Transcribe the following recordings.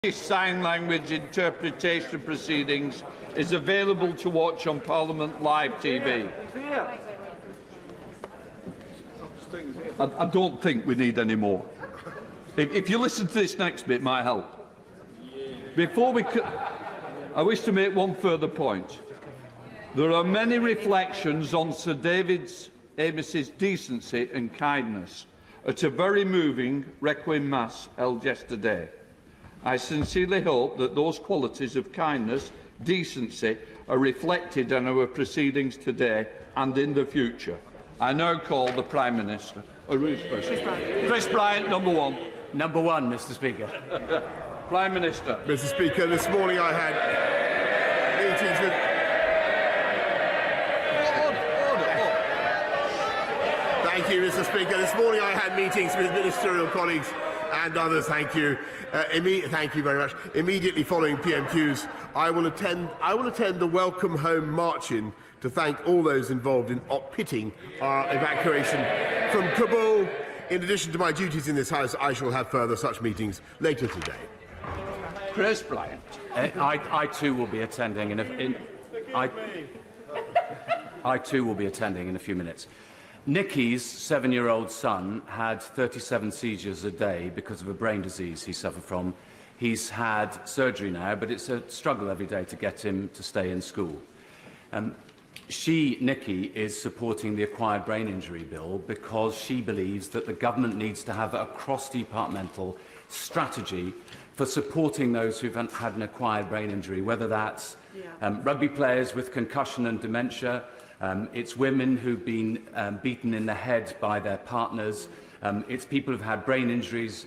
Sign language interpretation proceedings is available to watch on Parliament Live TV. I don't think we need any more. If you listen to this next bit, it might help. Before we I wish to make one further point. There are many reflections on Sir David Amess's decency and kindness at a very moving Requiem Mass held yesterday. I sincerely hope that those qualities of kindness, decency, are reflected in our proceedings today and in the future. I now call the Prime Minister. Chris Bryant, number one. Number one, Mr. Speaker. Prime Minister. Mr. Speaker, this morning I had meetings with... Thank you, Mr. Speaker. This morning I had meetings with ministerial colleagues and others. Thank you. Thank you very much. Immediately following PMQs, I will attend the Welcome Home march-in to thank all those involved in pitting our evacuation from Kabul. In addition to my duties in this House, I shall have further such meetings later today. Chris Bryant. I too will be attending I too will be attending in a few minutes. Nicky's 7-year-old son had 37 seizures a day because of a brain disease he suffered from. He's had surgery now, but it's a struggle every day to get him to stay in school. Nicky, is supporting the acquired brain injury bill because she believes that the government needs to have a cross-departmental strategy for supporting those who've had an acquired brain injury, whether that's rugby players with concussion and dementia, it's women who've been beaten in the head by their partners. It's people who've had brain injuries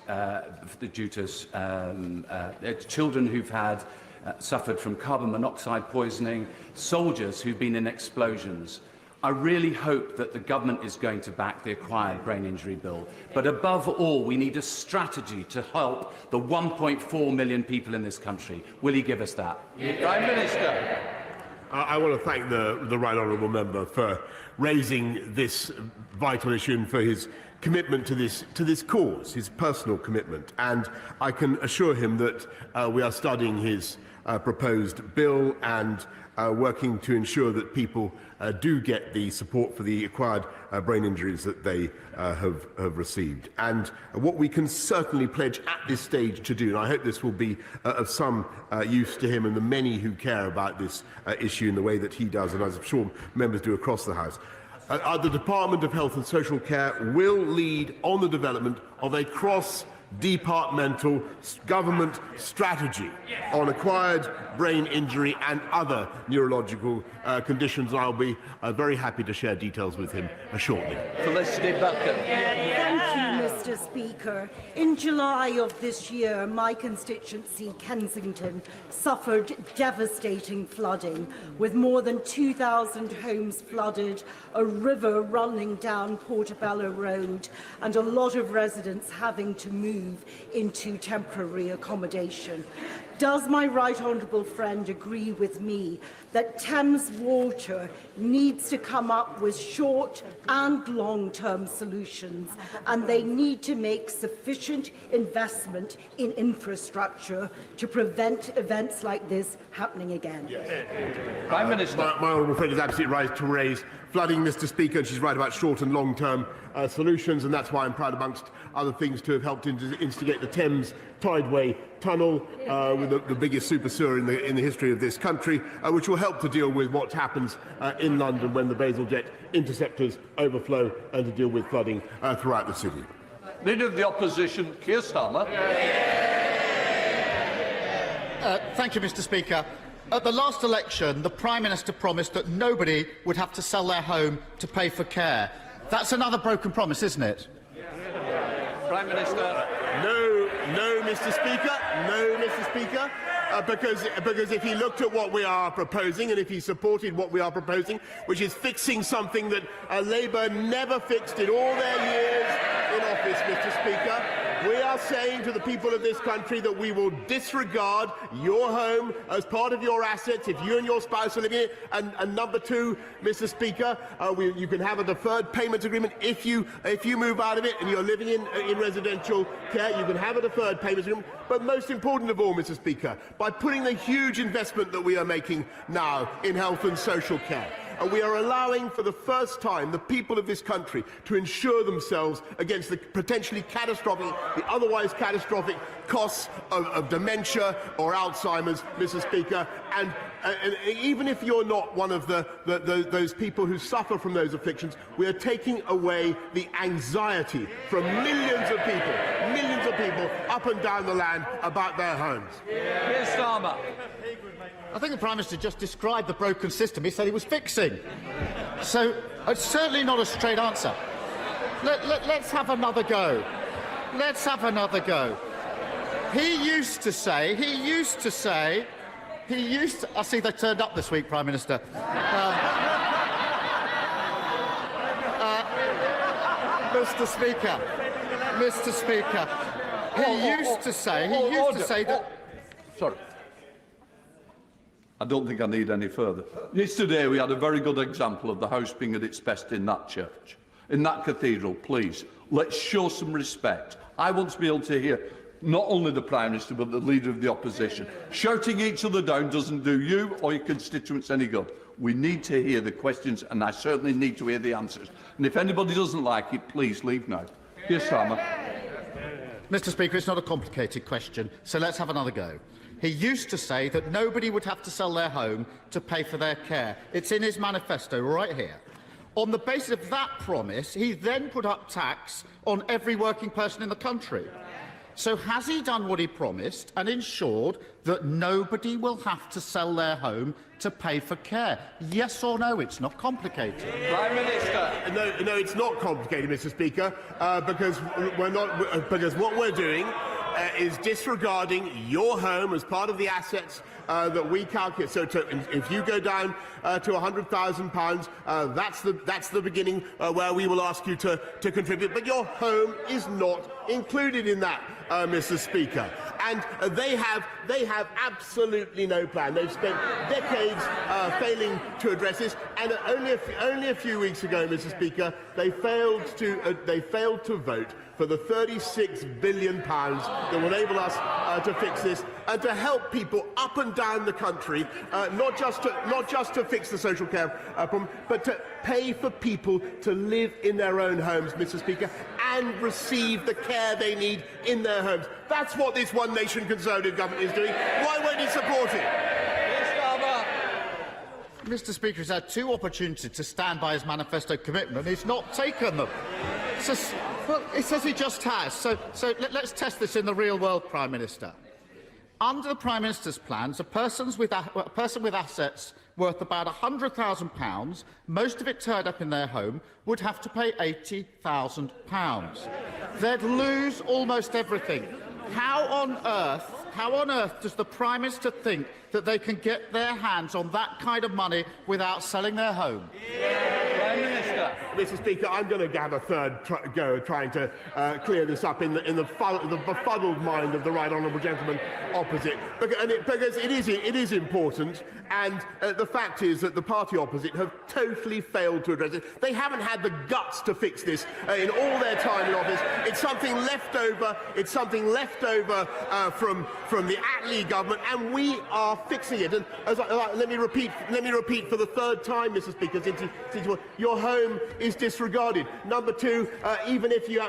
due to children who've had suffered from carbon monoxide poisoning, soldiers who've been in explosions. I really hope that the government is going to back the acquired brain injury bill. But above all, we need a strategy to help the 1.4 million people in this country. Will he give us that? Prime Minister. I want to thank the right honourable member for raising this vital issue and for his commitment to this cause, his personal commitment. And I can assure him that we are studying his proposed bill and working to ensure that people do get the support for the acquired brain injuries that they have received. And what we can certainly pledge at this stage to do, and I hope this will be of some use to him and the many who care about this issue in the way that he does, and as I'm sure members do across the House, the Department of Health and Social Care will lead on the development of a cross-departmental government strategy on acquired brain injury and other neurological conditions, and I'll be very happy to share details with him shortly. Felicity Buchan. Thank you, Mr. Speaker. In July of this year, my constituency, Kensington, suffered devastating flooding, with more than 2,000 homes flooded, a river running down Portobello Road, and a lot of residents having to move into temporary accommodation. Does my right honourable friend agree with me that Thames Water needs to come up with short and long-term solutions, and they need to make sufficient investment in infrastructure to prevent events like this happening again? Yes. Prime Minister. My honourable friend is absolutely right to raise flooding, Mr. Speaker, and she's right about short and long-term solutions, and that's why I'm proud, amongst other things, to have helped instigate the Thames Tideway Tunnel, with the biggest super sewer in the history of this country, which will help to deal with what happens in London when the Basildette interceptors overflow, and to deal with flooding throughout the city. Leader of the Opposition, Keir Starmer. Thank you, Mr. Speaker. At the last election, the Prime Minister promised that nobody would have to sell their home to pay for care. That's another broken promise, isn't it? Prime Minister. No, Mr. Speaker. No, Mr. Speaker. Because if he looked at what we are proposing, and if he supported what we are proposing, which is fixing something that Labour never fixed in all their years in office, Mr. Speaker, We are saying to the people of this country that we will disregard your home as part of your assets if you and your spouse are living in it. And number two, Mr. Speaker, you can have a deferred payment agreement if you move out of it and you're living in residential care. You can have a deferred payment agreement. But most important of all, Mr. Speaker, by putting the huge investment that we are making now in health and social care, and we are allowing for the first time the people of this country to insure themselves against the potentially catastrophic, the otherwise catastrophic costs of dementia or Alzheimer's, Mr. Speaker. And even if you're not one of those people who suffer from those afflictions, we are taking away the anxiety from millions of people up and down the land about their homes. Keir Starmer. I think the Prime Minister just described the broken system he said he was fixing. So it's certainly not a straight answer. Let's have another go. Let's have another go. He used to say, I see they turned up this week, Prime Minister. Mr. Speaker, he used to say that... Sorry. I don't think I need any further. Yesterday we had a very good example of the house being at its best in that church, in that cathedral. Please, let's show some respect. I want to be able to hear not only the Prime Minister but the Leader of the Opposition. Shouting each other down doesn't do you or your constituents any good. We need to hear the questions, and I certainly need to hear the answers. And if anybody doesn't like it, please leave now. Keir Starmer. Mr. Speaker, it's not a complicated question, so let's have another go. He used to say that nobody would have to sell their home to pay for their care. It's in his manifesto right here. On the basis of that promise, he then put up tax on every working person in the country. So has he done what he promised and ensured that nobody will have to sell their home to pay for care? Yes or no? It's not complicated. Prime Minister. No, it's not complicated, Mr. Speaker, because what we're doing is disregarding your home as part of the assets that we calculate. So if you go down to £100,000, that's the beginning where we will ask you to contribute. But your home is not included in that, Mr. Speaker. And they have absolutely no plan. They've spent decades failing to address this. And only a few weeks ago, Mr. Speaker, they failed to vote for the £36 billion that will enable us to fix this and to help people up and down the country, not just to fix the social care problem, but to pay for people to live in their own homes, Mr. Speaker, and receive the care they need in their homes. That's what this One Nation Conservative government is doing. Why won't it support it? Mr. Speaker has had two opportunities to stand by his manifesto commitment and he's not taken them. Well, it says he just has. So let's test this in the real world, Prime Minister. Under the Prime Minister's plans, a person with assets worth about £100,000, most of it turned up in their home, would have to pay £80,000. They'd lose almost everything. How on earth does the Prime Minister think that they can get their hands on that kind of money without selling their home? Prime Minister. Mr. Speaker, I'm going to have a third go at trying to clear this up in the befuddled mind of the right honourable gentleman opposite, because it is important, and the fact is that the party opposite have totally failed to address it. They haven't had the guts to fix this in all their time in office. It's something left over. It's something left over from the Attlee government, and we are fixing it. And let me repeat for the third time, Mr. Speaker, since your home is disregarded. Number two, even if you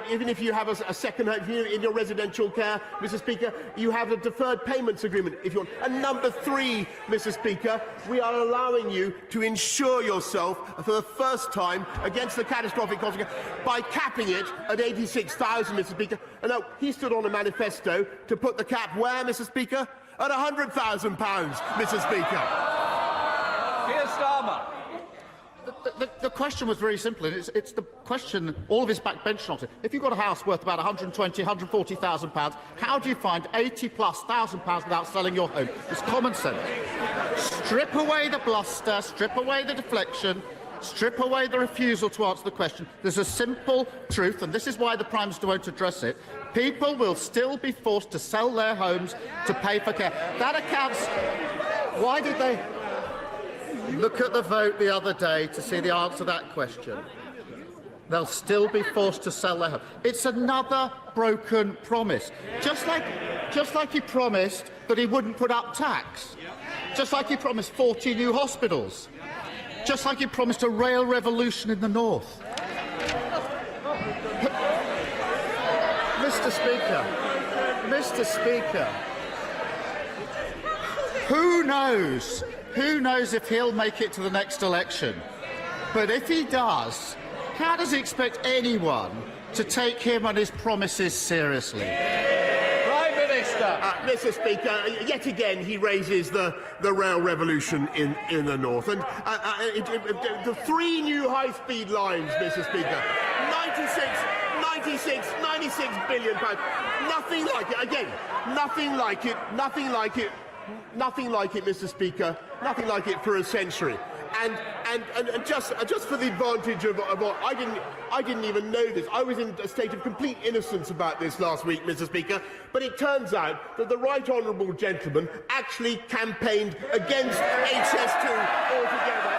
have a second home in your residential care, Mr. Speaker, you have a deferred payments agreement if you want. And number three, Mr. Speaker, we are allowing you to insure yourself for the first time against the catastrophic consequences by capping it at 86,000, Mr. Speaker. And now he stood on a manifesto to put the cap where, Mr. Speaker? At £100,000, Mr. Speaker. Keir Starmer. The question was very simple, and it's the question all of his backbenchers on. If you've got a house worth about £120,000, £140,000, how do you find £80,000+ without selling your home? It's common sense. Strip away the bluster, strip away the deflection, strip away the refusal to answer the question. There's a simple truth, and this is why the Prime Minister won't address it. People will still be forced to sell their homes to pay for care. That accounts... Why did they... Look at the vote the other day to see the answer to that question. They'll still be forced to sell their home. It's another broken promise. Just like he promised that he wouldn't put up tax. Just like he promised 40 new hospitals. Just like he promised a rail revolution in the north. Mr. Speaker, who knows if he'll make it to the next election? But if he does, how does he expect anyone to take him and his promises seriously? Prime Minister. Mr. Speaker, yet again he raises the rail revolution in the north. And the 3 new high-speed lines, Mr. Speaker, 96 billion pounds. Nothing like it. Again, nothing like it, Mr. Speaker. Nothing like it for a century. And just for the advantage of what I didn't even know this. I was in a state of complete innocence about this last week, Mr. Speaker. But it turns out that the right honourable gentleman actually campaigned against HS2 altogether.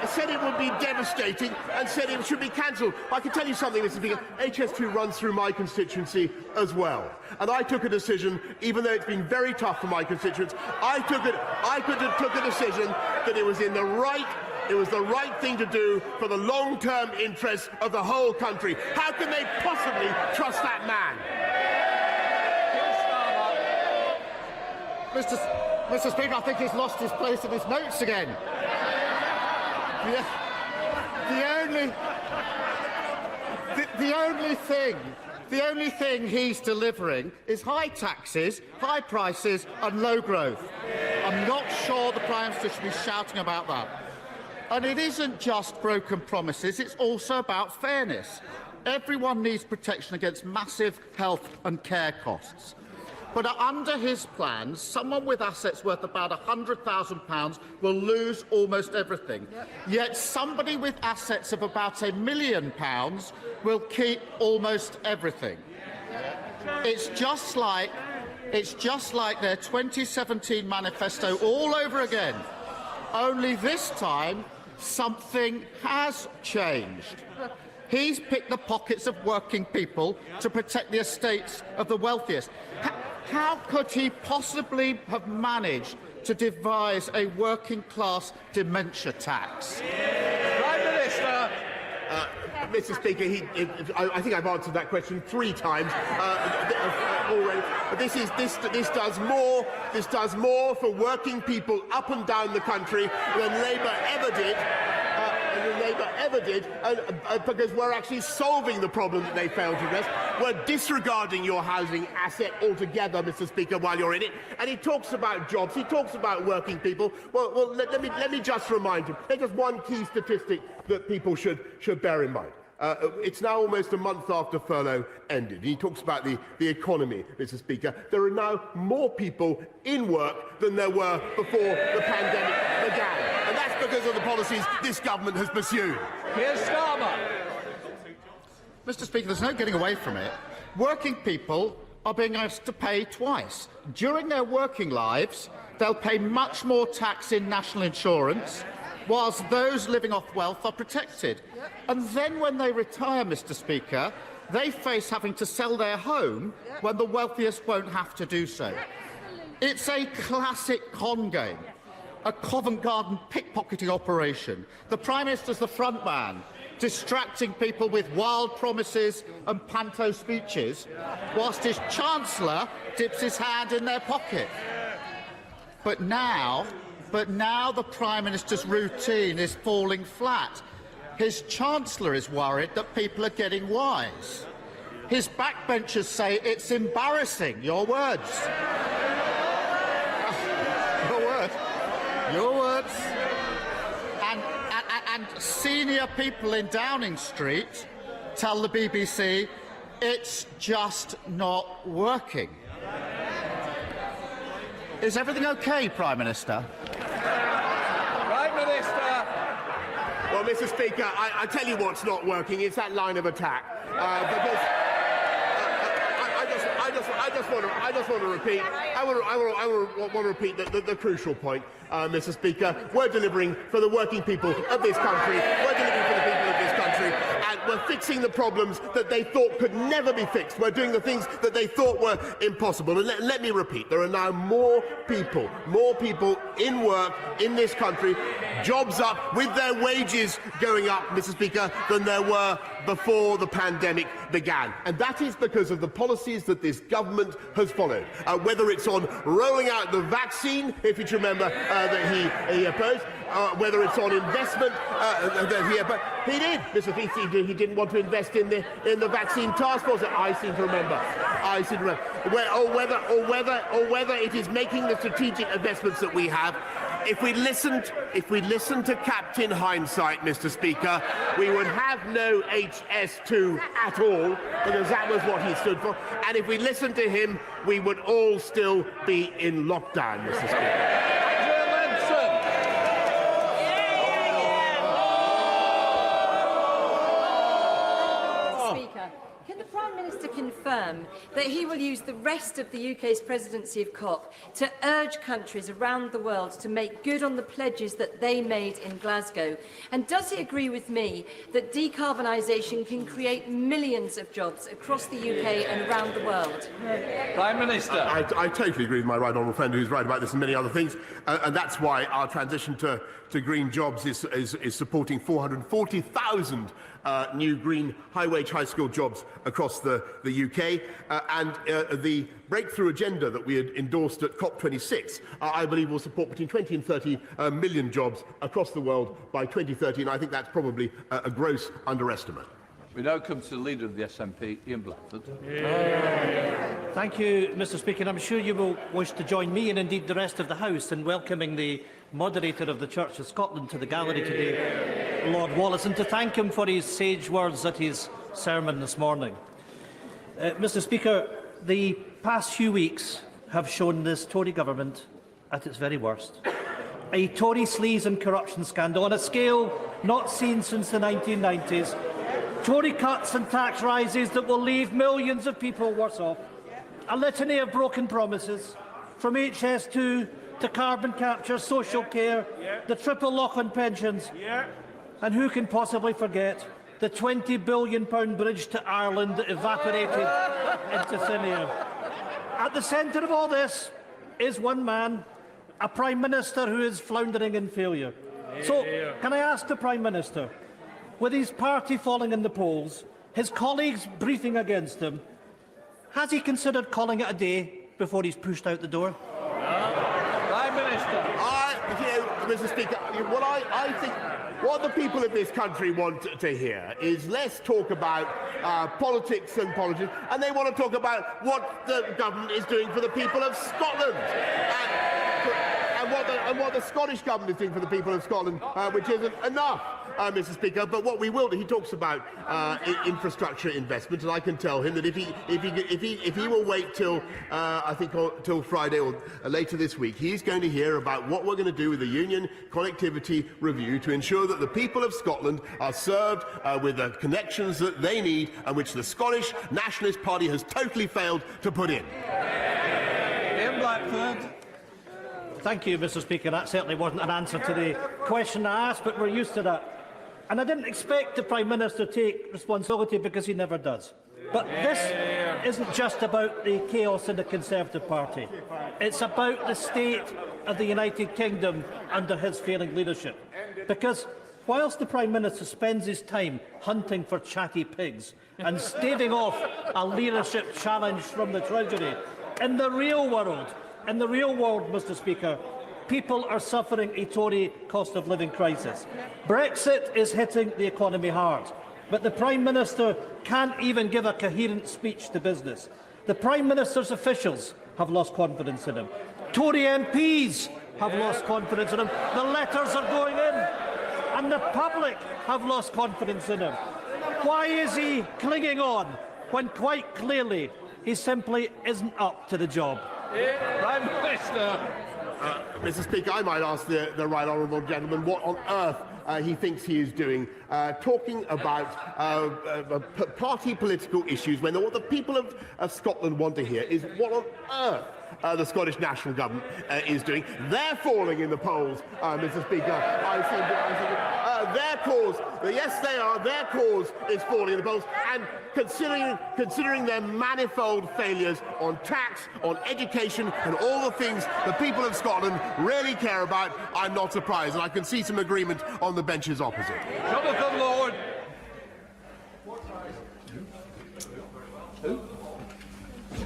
And said it would be devastating and said it should be cancelled. I can tell you something, Mr. Speaker. HS2 runs through my constituency as well. And I took a decision, even though it's been very tough for my constituents, I took a decision that it was the right thing to do for the long-term interests of the whole country. How can they possibly trust that man? Mr. Speaker, I think he's lost his place in his notes again. The only thing he's delivering is high taxes, high prices and low growth. I'm not sure the Prime Minister should be shouting about that. And it isn't just broken promises, it's also about fairness. Everyone needs protection against massive health and care costs. But under his plans, someone with assets worth about £100,000 will lose almost everything. Yet somebody with assets of about £1 million will keep almost everything. It's just like their 2017 manifesto all over again. Only this time, something has changed. He's picked the pockets of working people to protect the estates of the wealthiest. How could he possibly have managed to devise a working-class dementia tax? Prime Minister. Mr. Speaker, I think I've answered that question 3 times already. This does more for working people up and down the country than Labour ever did. Because we're actually solving the problem that they failed to address. We're disregarding your housing asset altogether, Mr. Speaker, while you're in it. And he talks about jobs, he talks about working people. Well, let me just remind him. There's just one key statistic that people should bear in mind. It's now almost a month after furlough ended. He talks about the economy, Mr. Speaker. There are now more people in work than there were before the pandemic began. And that's because of the policies this government has pursued. Keir Starmer. Mr. Speaker, there's no getting away from it. Working people are being asked to pay twice. During their working lives, they'll pay much more tax in national insurance, whilst those living off wealth are protected. And then when they retire, Mr. Speaker, they face having to sell their home when the wealthiest won't have to do so. It's a classic con game, a Covent Garden pickpocketing operation. The Prime Minister's the front man, distracting people with wild promises and panto speeches, whilst his Chancellor dips his hand in their pocket. But now the Prime Minister's routine is falling flat. His Chancellor is worried that people are getting wise. His backbenchers say it's embarrassing. Your words. Your words. And senior people in Downing Street tell the BBC it's just not working. Is everything okay, Prime Minister? Prime Minister. Well, Mr. Speaker, I tell you what's not working. It's that line of attack. Because I just want to repeat. I want to repeat the crucial point, Mr. Speaker. We're delivering for the working people of this country. We're delivering for the people of this country, and we're fixing the problems that they thought could never be fixed. We're doing the things that they thought were impossible. And let me repeat: there are now more people in work in this country, jobs up, with their wages going up, Mr. Speaker, than there were before the pandemic began. And that is because of the policies that this government has followed. Whether it's on rolling out the vaccine, if you remember, that he opposed, whether it's on investment that he opposed. He did, Mr. Speaker, he didn't want to invest in the vaccine task force. I seem to remember. Or whether it is making the strategic investments that we have. If we listened to Captain Hindsight, Mr. Speaker, we would have no HS2 at all, because that was what he stood for. And if we listened to him, we would all still be in lockdown, Mr. Speaker. Can the Prime Minister confirm that he will use the rest of the UK's presidency of COP to urge countries around the world to make good on the pledges that they made in Glasgow? And does he agree with me that decarbonisation can create millions of jobs across the UK and around the world? Prime Minister. I totally agree with my right honourable friend, who's right about this and many other things, and that's why our transition to green jobs is supporting 440,000 new green high-wage, high-skilled jobs across the UK, and the breakthrough agenda that we had endorsed at COP26, I believe will support between 20 and 30 million jobs across the world by 2030, and I think that's probably a gross underestimate. We now come to the Leader of the SNP, Ian Blackford. Thank you, Mr. Speaker. I'm sure you will wish to join me and indeed the rest of the House in welcoming the moderator of the Church of Scotland to the gallery today, Lord Wallace, and to thank him for his sage words at his sermon this morning. Mr. Speaker, the past few weeks have shown this Tory government at its very worst. A Tory sleaze and corruption scandal on a scale not seen since the 1990s. Tory cuts and tax rises that will leave millions of people worse off. A litany of broken promises, from HS2 to carbon capture, social care, the triple lock on pensions. And who can possibly forget the £20 billion bridge to Ireland that evaporated into thin air? At the centre of all this is one man, a Prime Minister who is floundering in failure. So, can I ask the Prime Minister, with his party falling in the polls, his colleagues briefing against him, has he considered calling it a day before he's pushed out the door? Prime Minister. Mr. Speaker, I think what the people of this country want to hear is less talk about politics and politics, and they want to talk about what the government is doing for the people of Scotland. And what the Scottish government is doing for the people of Scotland, which isn't enough, Mr. Speaker. But what we will do, he talks about infrastructure investment, and I can tell him that if he will wait till I think till Friday or later this week, he's going to hear about what we're going to do with the Union Connectivity Review to ensure that the people of Scotland are served with the connections that they need, and which the Scottish Nationalist Party has totally failed to put in. Ian Blackford. Thank you, Mr. Speaker. That certainly wasn't an answer to the question I asked, but we're used to that. And I didn't expect the Prime Minister to take responsibility, because he never does. But this isn't just about the chaos in the Conservative Party. It's about the state of the United Kingdom under his failing leadership. Because whilst the Prime Minister spends his time hunting for chatty pigs and staving off a leadership challenge from the Treasury, in the real world, Mr. Speaker, people are suffering a Tory cost of living crisis. Brexit is hitting the economy hard, but the Prime Minister can't even give a coherent speech to business. The Prime Minister's officials have lost confidence in him. Tory MPs have lost confidence in him. The letters are going in, and the public have lost confidence in him. Why is he clinging on when quite clearly he simply isn't up to the job? Prime Minister. Mr. Speaker, I might ask the right honourable gentleman what on earth he thinks he is doing, talking about party political issues, when what the people of Scotland want to hear is what on earth the Scottish National Government is doing. They're falling in the polls, Mr. Speaker. I think their cause, yes they are, their cause is falling in the polls, and considering their manifold failures on tax, on education, and all the things the people of Scotland really care about, I'm not surprised, and I can see some agreement on the benches opposite. Jonathan Lord.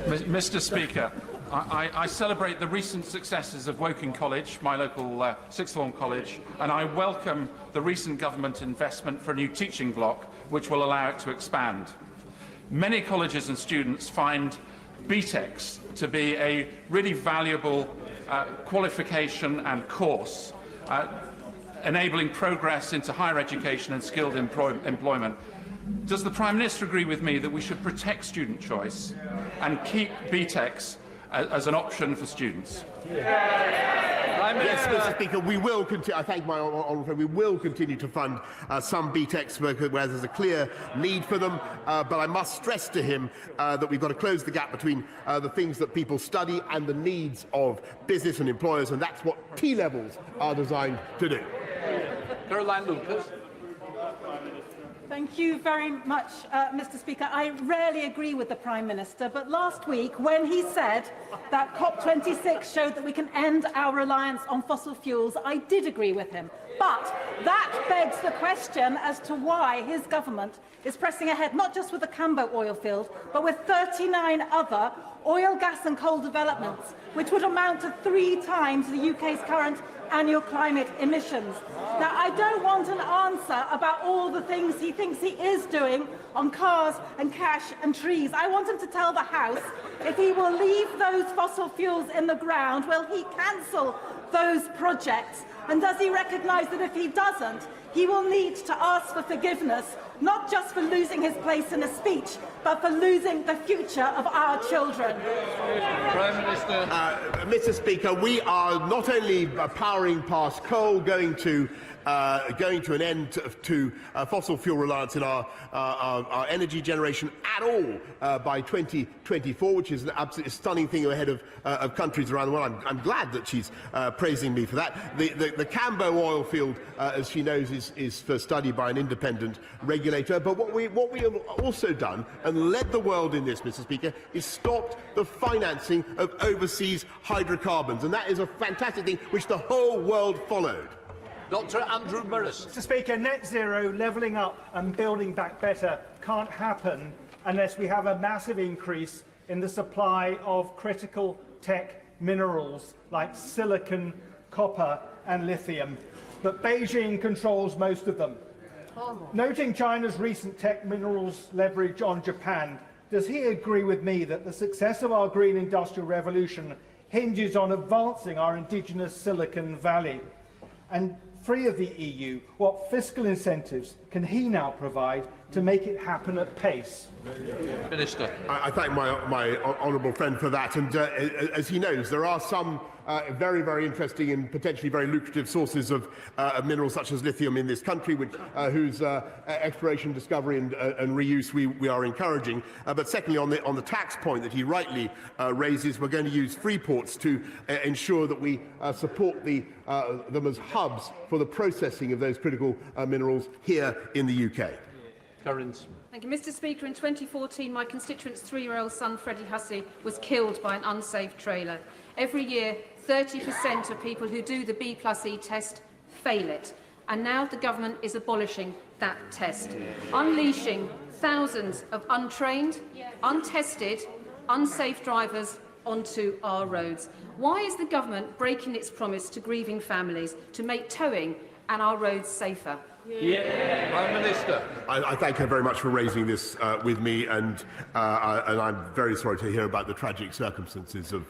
Mr. Speaker, I celebrate the recent successes of Woking College, my local sixth form college, and I welcome the recent government investment for a new teaching block, which will allow it to expand. Many colleges and students find BTECs to be a really valuable qualification and course, enabling progress into higher education and skilled employment. Does the Prime Minister agree with me that we should protect student choice and keep BTECs as an option for students? Yes, Mr. Speaker, we will continue. I thank my honourable friend. We will continue to fund some BTECs where there's a clear need for them. But I must stress to him that we've got to close the gap between the things that people study and the needs of business and employers, and that's what T-levels are designed to do. Caroline Lucas. Thank you very much, Mr. Speaker. I rarely agree with the Prime Minister, but last week, when he said that COP26 showed that we can end our reliance on fossil fuels, I did agree with him. But that begs the question as to why his government is pressing ahead, not just with the Cambo oil field, but with 39 other oil, gas and coal developments, which would amount to 3 times the UK's current annual climate emissions. Now, I don't want an answer about all the things he thinks he is doing on cars and cash and trees. I want him to tell the House if he will leave those fossil fuels in the ground, will he cancel those projects? And does he recognise that if he doesn't, he will need to ask for forgiveness, not just for losing his place in a speech, but for losing the future of our children? Prime Minister. Mr. Speaker, we are not only powering past coal, going to an end to fossil fuel reliance in our energy generation at all by 2024, which is an absolutely stunning thing ahead of countries around the world. I'm glad that she's praising me for that. The Cambo oil field, as she knows, is for study by an independent regulator. But what we have also done, and led the world in this, Mr. Speaker, is stopped the financing of overseas hydrocarbons. And that is a fantastic thing which the whole world followed. Dr. Andrew Murris. Mr. Speaker, net zero, levelling up and building back better can't happen unless we have a massive increase in the supply of critical tech minerals like silicon, copper and lithium. But Beijing controls most of them. Noting China's recent tech minerals leverage on Japan, does he agree with me that the success of our green industrial revolution hinges on advancing our indigenous Silicon Valley? And free of the EU, what fiscal incentives can he now provide to make it happen at pace? Minister. I thank my honourable friend for that. And as he knows, there are some very, very interesting and potentially very lucrative sources of minerals such as lithium in this country, whose exploration, discovery and reuse we are encouraging. But secondly, on the tax point that he rightly raises, we're going to use free ports to ensure that we support them as hubs for the processing of those critical minerals here in the UK. Currents. Thank you, Mr. Speaker. In 2014, my constituent's 3-year-old son, Freddie Hussey, was killed by an unsafe trailer. Every year, 30% of people who do the B+E test fail it. And now the government is abolishing that test, unleashing thousands of untrained, untested, unsafe drivers onto our roads. Why is the government breaking its promise to grieving families to make towing and our roads safer? Prime Minister. I thank her very much for raising this with me, and I'm very sorry to hear about the tragic circumstances of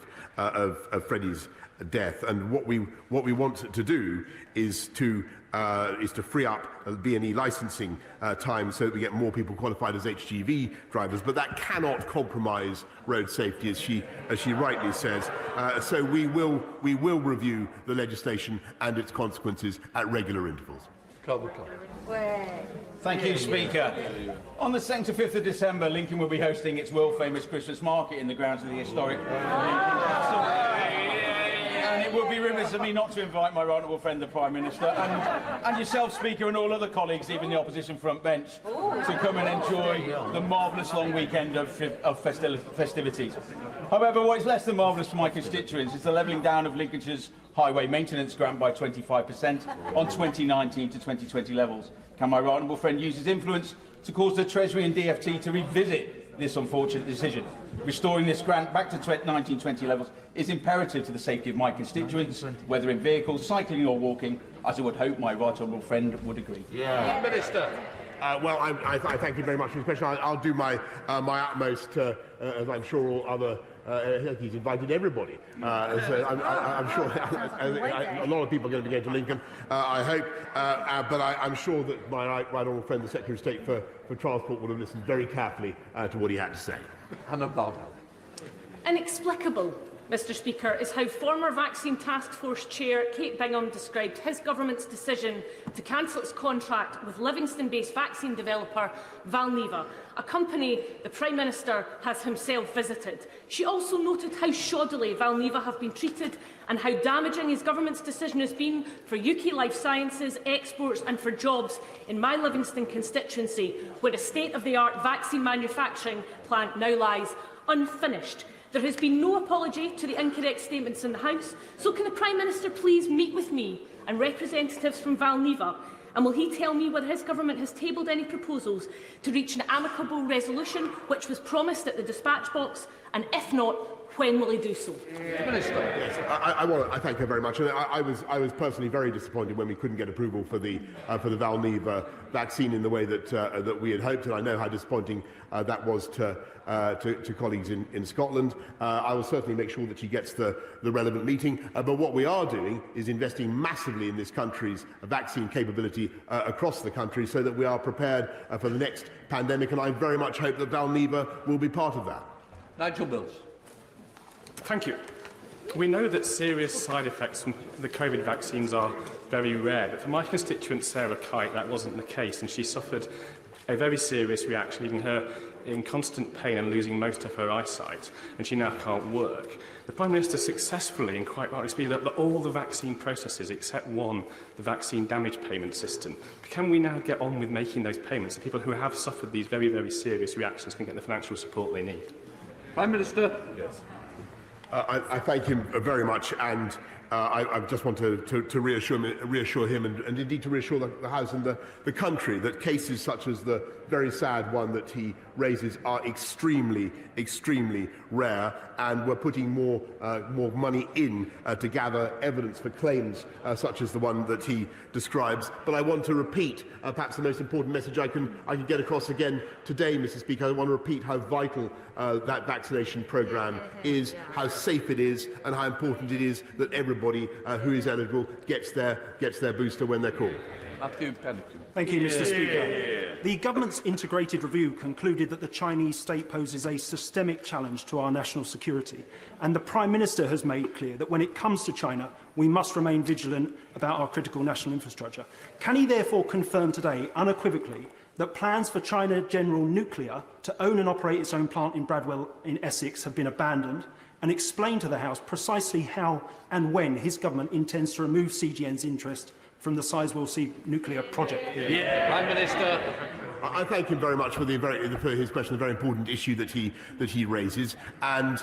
Freddie's death. And what we want to do is to free up B&E licensing time so that we get more people qualified as HGV drivers. But that cannot compromise road safety, as she rightly says. So we will review the legislation and its consequences at regular intervals. Thank you, Speaker. On the 2nd to 5th of December, Lincoln will be hosting its world-famous Christmas market in the grounds of the historic Lincoln Castle. And it would be remiss of me not to invite my right honourable friend, the Prime Minister, and yourself, Speaker, and all other colleagues, even the opposition front bench, to come and enjoy the marvellous long weekend of festivities. However, what is less than marvellous for my constituents is the levelling down of Lincolnshire's highway maintenance grant by 25% on 2019 to 2020 levels. Can my right honourable friend use his influence to cause the Treasury and DfT to revisit this unfortunate decision? Restoring this grant back to 1920 levels is imperative to the safety of my constituents, whether in vehicles, cycling or walking, as I would hope my right honourable friend would agree. Minister. Well, I thank you very much for this question. I'll do my utmost, as I'm sure all other. He's invited everybody, so I'm sure a lot of people are going to be going to Lincoln. I hope, but I'm sure that my right honourable friend, the Secretary of State for Transport, would have listened very carefully to what he had to say. Hannah Baldwin. Inexplicable, Mr Speaker, is how former Vaccine Task Force Chair Kate Bingham described his government's decision to cancel its contract with Livingston-based vaccine developer Valneva, a company the Prime Minister has himself visited. She also noted how shoddily Valneva have been treated and how damaging his government's decision has been for UK life sciences, exports and for jobs in my Livingston constituency, where a state-of-the-art vaccine manufacturing plant now lies unfinished. There has been no apology to the incorrect statements in the House, so can the Prime Minister please meet with me and representatives from Valneva, and will he tell me whether his government has tabled any proposals to reach an amicable resolution which was promised at the dispatch box, and if not, when will he do so? Minister. Yes, I thank her very much. And I was personally very disappointed when we couldn't get approval for the Valneva vaccine in the way that we had hoped, and I know how disappointing that was to colleagues in Scotland. I will certainly make sure that she gets the relevant meeting. But what we are doing is investing massively in this country's vaccine capability across the country, so that we are prepared for the next pandemic. And I very much hope that Valneva will be part of that. Nigel Mills. Thank you. We know that serious side effects from the COVID vaccines are very rare, but for my constituent Sarah Kite, that wasn't the case, and she suffered a very serious reaction, leaving her in constant pain and losing most of her eyesight, and she now can't work. The Prime Minister successfully and quite rightly speeded up all the vaccine processes except one, the vaccine damage payment system. Can we now get on with making those payments so people who have suffered these very, very serious reactions can get the financial support they need? Prime Minister. Yes. I thank him very much, and I just want to reassure him and indeed to reassure the House and the country that cases such as the very sad one that he raises are extremely, extremely rare, and we're putting more money in to gather evidence for claims such as the one that he describes. But I want to repeat perhaps the most important message I can get across again today, Mr. Speaker. I want to repeat how vital that vaccination programme is, how safe it is, and how important it is that everybody who is eligible gets their booster when they're called. Thank you, Mr. Speaker. The government's integrated review concluded that the Chinese state poses a systemic challenge to our national security, and the Prime Minister has made clear that when it comes to China, we must remain vigilant about our critical national infrastructure. Can he therefore confirm today, unequivocally, that plans for China General Nuclear to own and operate its own plant in Bradwell in Essex have been abandoned, and explain to the House precisely how and when his government intends to remove CGN's interest from the Sizewell C nuclear project? Prime Minister. I thank him very much for his question, a very important issue that he raises, and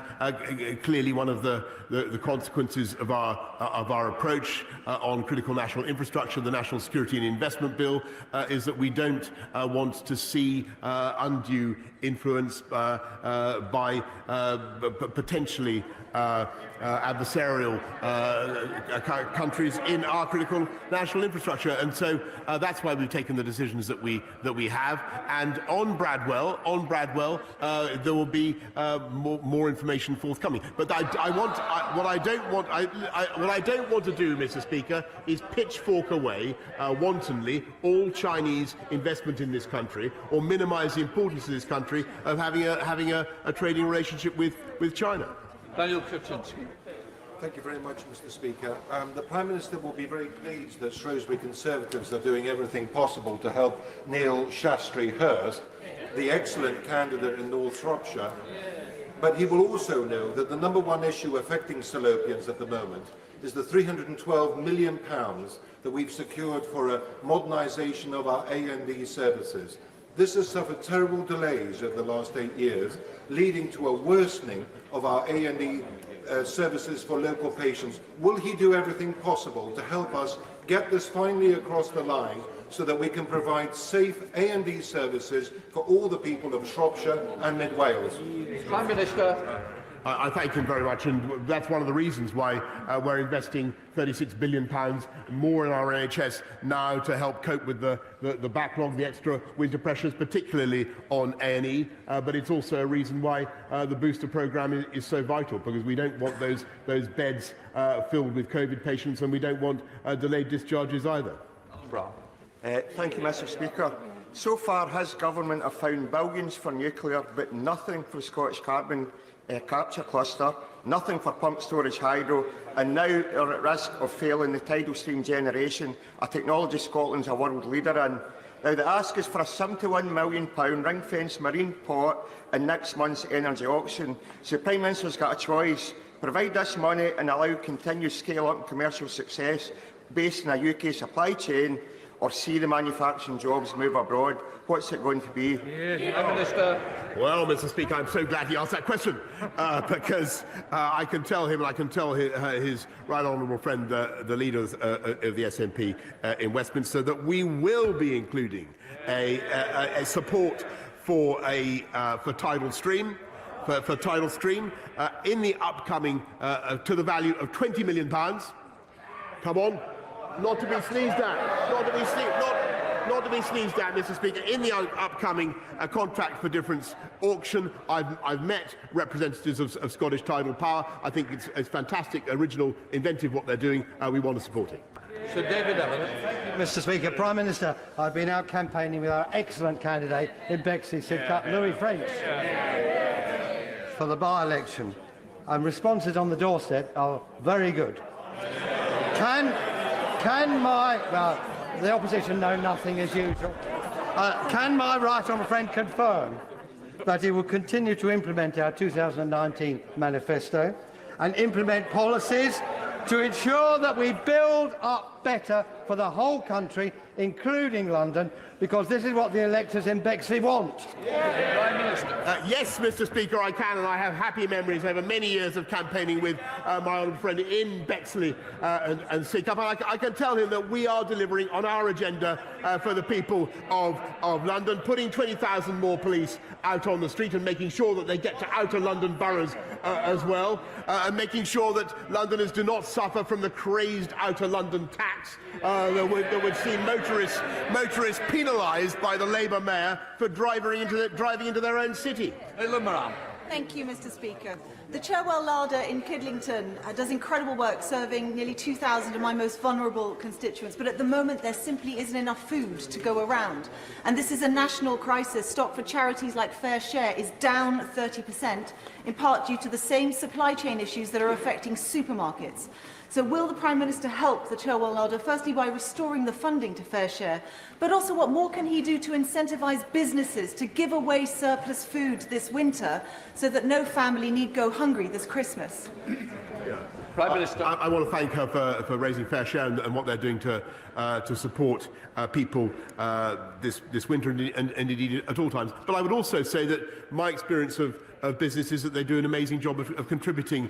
clearly one of the consequences of our approach on critical national infrastructure, the National Security and Investment Bill, is that we don't want to see undue influence by potentially adversarial countries in our critical national infrastructure, and so that's why we've taken the decisions that we have. And on Bradwell, there will be more information forthcoming. But what I don't want to do, Mr. Speaker, is pitchfork away wantonly all Chinese investment in this country, or minimise the importance of this country of having a trading relationship with China. Daniel Kaczynski. Thank you very much, Mr. Speaker. The Prime Minister will be very pleased that Shrewsbury Conservatives are doing everything possible to help Neil Shastri-Hurst, the excellent candidate in North Shropshire. But he will also know that the #1 issue affecting Salopians at the moment is the £312 million that we've secured for a modernisation of our A&E services. This has suffered terrible delays over the last 8 years, leading to a worsening of our A&E services for local patients. Will he do everything possible to help us get this finally across the line so that we can provide safe A&E services for all the people of Shropshire and Mid Wales? Prime Minister. I thank him very much, and that's one of the reasons why we're investing £36 billion more in our NHS now to help cope with the backlog, the extra winter pressures, particularly on A&E. But it's also a reason why the booster programme is so vital, because we don't want those beds filled with COVID patients, and we don't want delayed discharges either. Thank you, Mr. Speaker. So far, his government have found billions for nuclear, but nothing for the Scottish carbon capture cluster, nothing for pump storage hydro, and now are at risk of failing the tidal stream generation, a technology Scotland's a world leader in. Now, the ask is for a £71 million ring-fenced marine pot in next month's energy auction. So the Prime Minister's got a choice: provide this money and allow continued scale-up and commercial success based on a UK supply chain, or see the manufacturing jobs move abroad. What's it going to be? Prime Minister. Well, Mr. Speaker, I'm so glad he asked that question, because I can tell him, and I can tell his right honourable friend, the leader of the SNP in Westminster, that we will be including a support for tidal stream. For tidal stream in the upcoming to the value of £20 million. Come on. Not to be sneezed at. Not to be sneezed at, Mr. Speaker. In the upcoming Contract for Difference auction, I've met representatives of Scottish Tidal Power. I think it's fantastic, original, inventive what they're doing. We want to support it. Sir David Evan. Mr. Speaker, Prime Minister, I've been out campaigning with our excellent candidate in Bexley, Sidcup, Louis French, for the by-election, and responses on the doorstep are very good. The opposition know nothing as usual. Can my right honourable friend confirm that he will continue to implement our 2019 manifesto and implement policies to ensure that we build up better for the whole country, including London, because this is what the electors in Bexley want? Yes, Mr. Speaker, I can, and I have happy memories over many years of campaigning with my old friend in Bexley and Sidcup. I can tell him that we are delivering on our agenda for the people of London, putting 20,000 more police out on the street and making sure that they get to outer London boroughs as well, and making sure that Londoners do not suffer from the crazed outer London tax that would see motorists penalised by the Labour mayor for driving into their own city. Thank you, Mr. Speaker. The Cherwell Larder in Kidlington does incredible work serving nearly 2,000 of my most vulnerable constituents, but at the moment there simply isn't enough food to go around. And this is a national crisis. Stock for charities like Fair Share is down 30%, in part due to the same supply chain issues that are affecting supermarkets. So will the Prime Minister help the Cherwell Larder, firstly by restoring the funding to Fair Share, but also what more can he do to incentivise businesses to give away surplus food this winter so that no family need go hungry this Christmas? Prime Minister. I want to thank her for raising Fair Share and what they're doing to support people this winter and indeed at all times. But I would also say that my experience of business is that they do an amazing job of contributing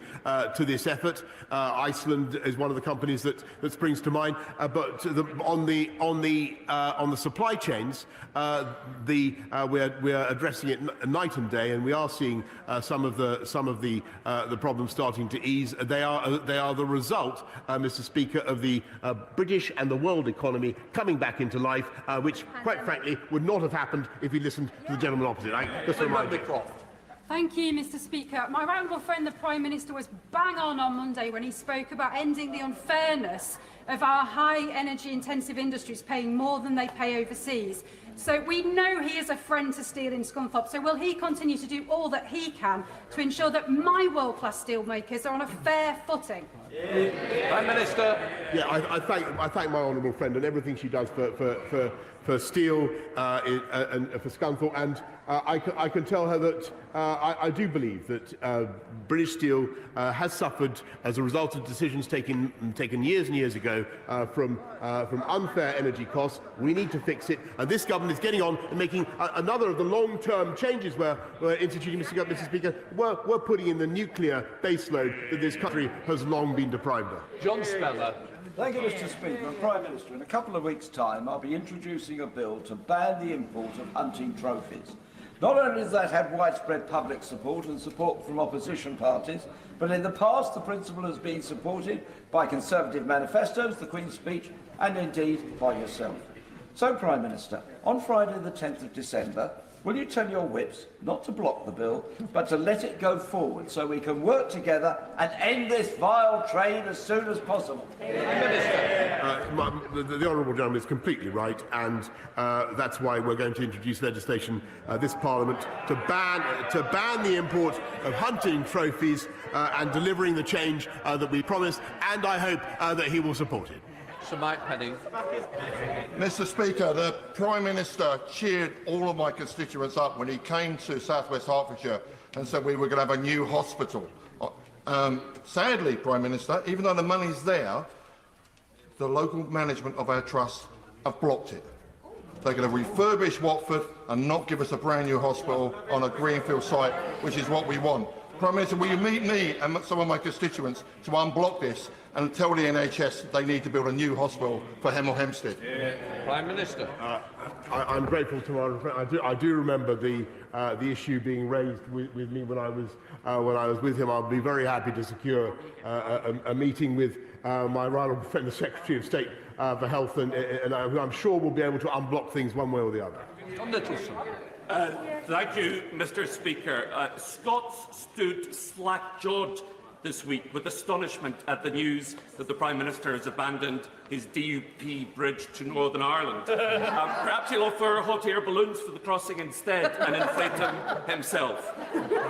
to this effort. Iceland is one of the companies that springs to mind. But on the supply chains, we're addressing it night and day, and we are seeing some of the problems starting to ease. They are the result, Mr. Speaker, of the British and the world economy coming back into life, which, quite frankly, would not have happened if we listened to the gentleman opposite. Thank you, Mr. Speaker. My honourable friend, the Prime Minister, was bang on Monday when he spoke about ending the unfairness of our high energy-intensive industries paying more than they pay overseas. So we know he is a friend to steel in Scunthorpe. So will he continue to do all that he can to ensure that my world-class steelmakers are on a fair footing? Prime Minister. Yeah, I thank my honourable friend and everything she does for steel and for Scunthorpe, and I can tell her that I do believe that British Steel has suffered as a result of decisions taken years and years ago from unfair energy costs. We need to fix it, and this government is getting on and making another of the long-term changes we're instituting, Mr. Speaker. We're putting in the nuclear baseload that this country has long been deprived of. John Speller. Thank you, Mr. Speaker. And Prime Minister, in a couple of weeks' time, I'll be introducing a bill to ban the import of hunting trophies. Not only does that have widespread public support and support from opposition parties, but in the past the principle has been supported by Conservative manifestos, the Queen's Speech, and indeed by yourself. So, Prime Minister, on Friday the 10th of December, will you tell your whips not to block the bill, but to let it go forward so we can work together and end this vile trade as soon as possible? The honourable gentleman is completely right, and that's why we're going to introduce legislation this Parliament to ban the import of hunting trophies and delivering the change that we promised, and I hope that he will support it. Sir Mike Penning. Mr. Speaker, the Prime Minister cheered all of my constituents up when he came to South West Hertfordshire and said we were going to have a new hospital. Sadly, Prime Minister, even though the money's there, the local management of our trust have blocked it. They're going to refurbish Watford and not give us a brand new hospital on a greenfield site, which is what we want. Prime Minister, will you meet me and some of my constituents to unblock this and tell the NHS they need to build a new hospital for Hemel Hempstead? Prime Minister. I'm grateful to my friend. I do remember the issue being raised with me when I was with him. I'll be very happy to secure a meeting with my right honourable friend, the Secretary of State for Health, and I'm sure we'll be able to unblock things one way or the other. John Nicholson. Thank you, Mr. Speaker. Scots stood slack-jawed this week with astonishment at the news that the Prime Minister has abandoned his DUP bridge to Northern Ireland. Perhaps he'll offer hot air balloons for the crossing instead and inflate them himself.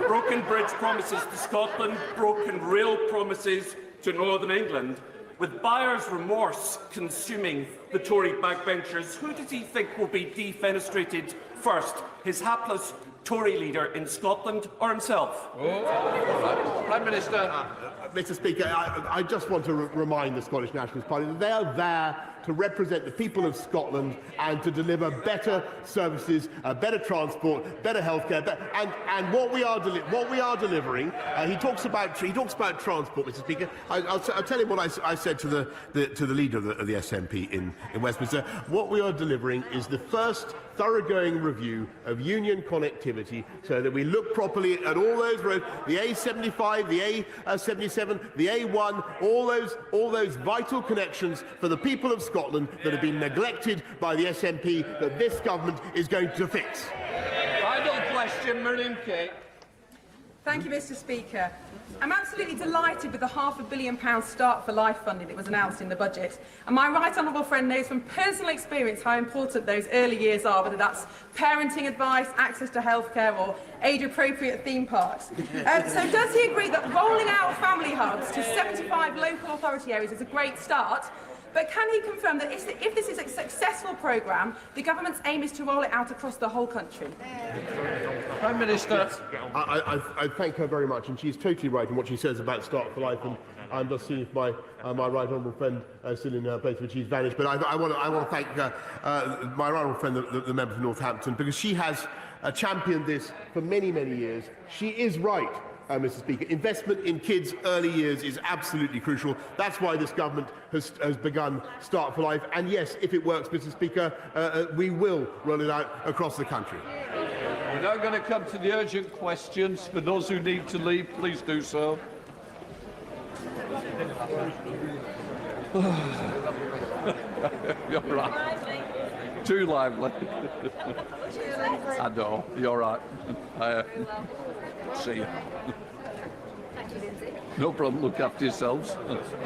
Broken bridge promises to Scotland, broken rail promises to Northern England. With buyer's remorse consuming the Tory backbenchers, who does he think will be defenestrated first? His hapless Tory leader in Scotland or himself? Prime Minister. Mr. Speaker, I just want to remind the Scottish Nationalist Party that they are there to represent the people of Scotland and to deliver better services, better transport, better healthcare, and what we are delivering. He talks about transport, Mr. Speaker. I'll tell you what I said to the leader of the SNP in Westminster. What we are delivering is the first thoroughgoing review of union connectivity, so that we look properly at all those roads, the A75, the A77, the A1, all those vital connections for the people of Scotland that have been neglected by the SNP, that this government is going to fix. Final question, Miriam Kay. Thank you, Mr. Speaker. I'm absolutely delighted with the £500 million Start for Life funding that was announced in the budget. And my right honourable friend knows from personal experience how important those early years are, whether that's parenting advice, access to healthcare or age-appropriate theme parks. So does he agree that rolling out family hubs to 75 local authority areas is a great start? But can he confirm that if this is a successful programme, the government's aim is to roll it out across the whole country? Prime Minister. I thank her very much, and she's totally right in what she says about Start for Life. And I'm just seeing if my right honourable friend still in her place, which she's vanished. But I want to thank my right honourable friend, the member from Northampton, because she has championed this for many, many years. She is right. Mr. Speaker, investment in kids' early years is absolutely crucial. That's why this government has begun Start for Life. And yes, if it works, Mr. Speaker, we will roll it out across the country. We're now going to come to the urgent questions. For those who need to leave, please do so. You're right. Too lively. I know. You're right. See you. No problem. Look after yourselves.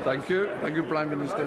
Thank you. Thank you, Prime Minister.